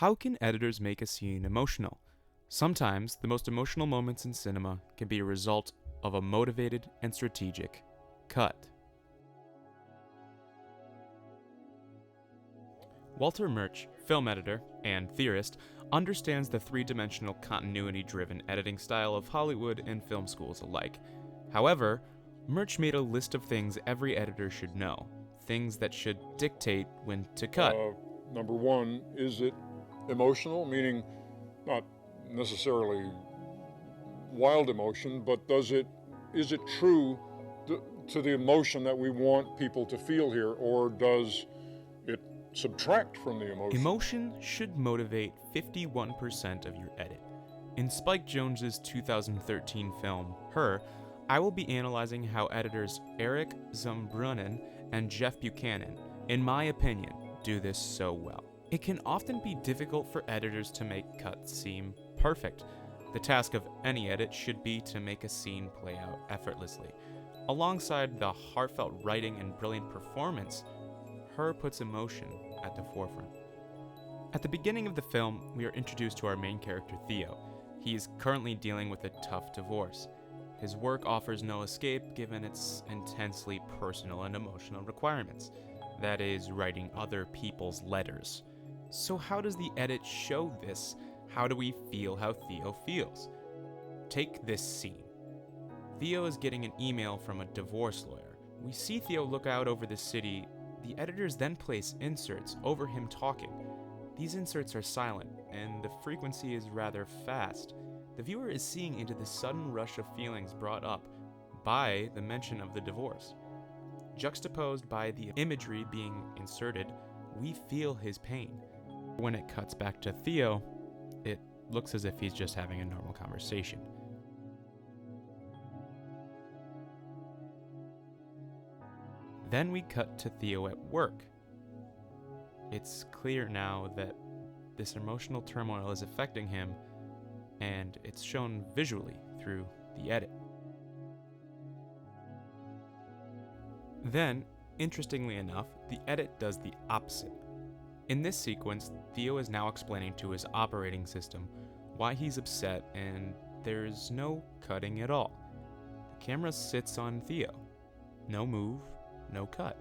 How can editors make a scene emotional? Sometimes, the most emotional moments in cinema can be a result of a motivated and strategic cut. Walter Murch, film editor and theorist, understands the three-dimensional continuity-driven editing style of Hollywood and film schools alike. However, Murch made a list of things every editor should know, things that should dictate when to cut. Number one, is it emotional, meaning not necessarily wild emotion, but is it true to the emotion that we want people to feel here, or does it subtract from the emotion? Emotion should motivate 51% of your edit. In Spike Jonze's 2013 film, Her, I will be analyzing how editors Eric Zumbrunnin and Jeff Buchanan, in my opinion, do this so well. It can often be difficult for editors to make cuts seem perfect. The task of any edit should be to make a scene play out effortlessly. Alongside the heartfelt writing and brilliant performance, Her puts emotion at the forefront. At the beginning of the film, we are introduced to our main character, Theo. He is currently dealing with a tough divorce. His work offers no escape given its intensely personal and emotional requirements. That is, writing other people's letters. So how does the edit show this? How do we feel how Theo feels? Take this scene. Theo is getting an email from a divorce lawyer. We see Theo look out over the city. The editors then place inserts over him talking. These inserts are silent, and the frequency is rather fast. The viewer is seeing into the sudden rush of feelings brought up by the mention of the divorce. Juxtaposed by the imagery being inserted, we feel his pain. When it cuts back to Theo, it looks as if he's just having a normal conversation. Then we cut to Theo at work. It's clear now that this emotional turmoil is affecting him, and it's shown visually through the edit. Then, interestingly enough, the edit does the opposite. In this sequence, Theo is now explaining to his operating system why he's upset, and there's no cutting at all. The camera sits on Theo. No move, no cut.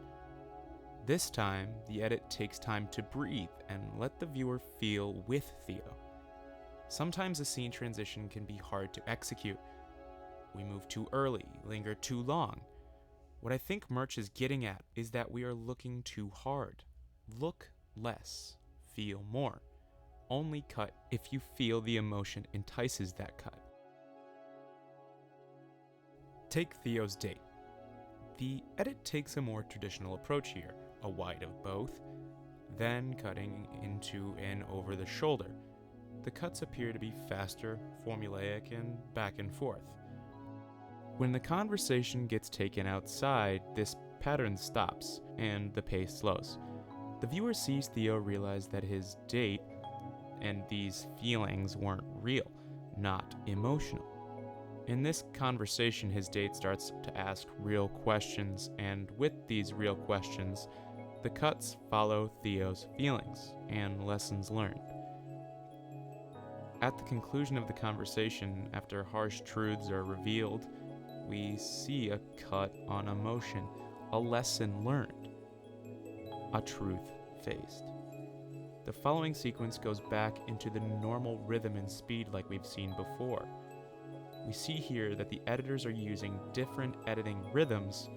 This time, the edit takes time to breathe and let the viewer feel with Theo. Sometimes a scene transition can be hard to execute. We move too early, linger too long. What I think Murch is getting at is that we are looking too hard. Look less, feel more. Only cut if you feel the emotion entices that cut. Take Theo's date. The edit takes a more traditional approach here, a wide of both, then cutting into and over the shoulder. The cuts appear to be faster, formulaic, and back and forth. When the conversation gets taken outside, this pattern stops, and the pace slows. The viewer sees Theo realize that his date and these feelings weren't real, not emotional. In this conversation, his date starts to ask real questions, and with these real questions, the cuts follow Theo's feelings and lessons learned. At the conclusion of the conversation, after harsh truths are revealed, we see a cut on emotion, a lesson learned, a truth faced. The following sequence goes back into the normal rhythm and speed like we've seen before. We see here that the editors are using different editing rhythms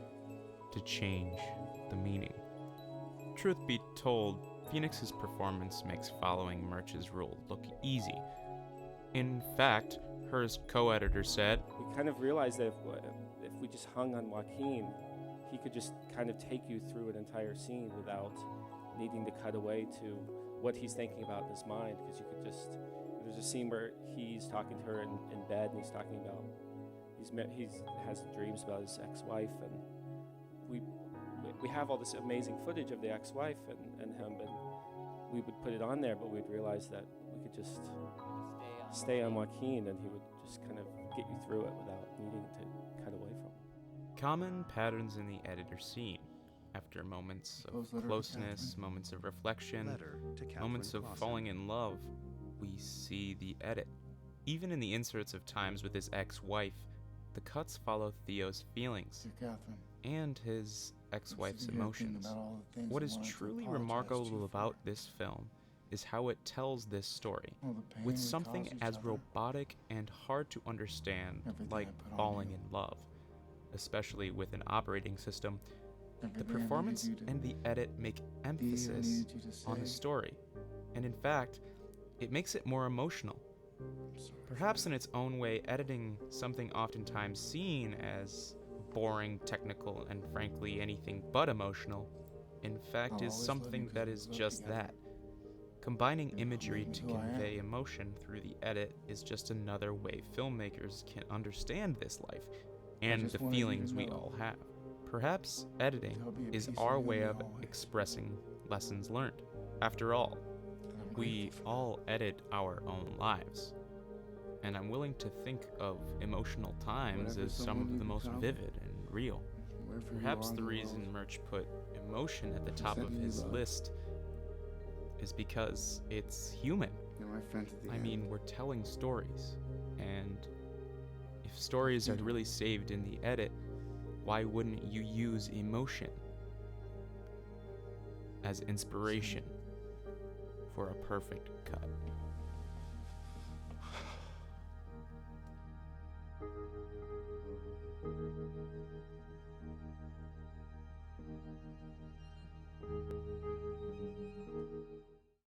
to change the meaning. Truth be told, Phoenix's performance makes following Murch's rule look easy. In fact, Her's co-editor said, "We kind of realized that if we just hung on Joaquin, he could just kind of take you through an entire scene without needing to cut away to what he's thinking about in his mind, because you could just, there's a scene where he's talking to her in bed, and he's talking about, he has dreams about his ex-wife, and we have all this amazing footage of the ex-wife and him, and we would put it on there, but we'd realize that we could just stay on Joaquin, and he would just kind of get you through it without needing to cut away from him." common patterns in the editor scene. After moments Close of letter to closeness, Catherine. moments of reflection, Letter to Catherine moments of Clausen. falling in love, we see the edit. Even in the inserts of times with his ex-wife, the cuts follow Theo's feelings Dear Catherine, and his ex-wife's sitting here thinking emotions. about all the things What I is wanted to truly apologize to remarkable you about for. this film is how it tells this story All the pain with we something caused each as other, robotic and hard to understand everything like I put on falling you, in love, especially with an operating system. The everything I needed performance you to and the edit make be, I emphasis needed you to on the say. story, and in fact, it makes it more emotional. I'm sorry for Perhaps that. in its own way, editing something oftentimes seen as boring, technical, and frankly anything but emotional, in fact I'll is always love you something 'cause that we is grew up just together. that. Combining You're imagery making to who I am. convey emotion through the edit is just another way filmmakers can understand this life and just the wanted you to feelings we know all have. Perhaps editing there'll be a is piece our of you way in me of always, expressing lessons learned. After all, and I'm we grateful for all edit our own lives, and I'm willing to think of emotional times Whatever as some someone of you the most become, vivid and real. that. Wherever you Perhaps are in the the reason world, Murch put emotion at the Just top of sending you his love. list is because it's human. you're my friend to the I end. mean, we're telling stories, and if stories are really saved in the edit, why wouldn't you use emotion as inspiration for a perfect cut?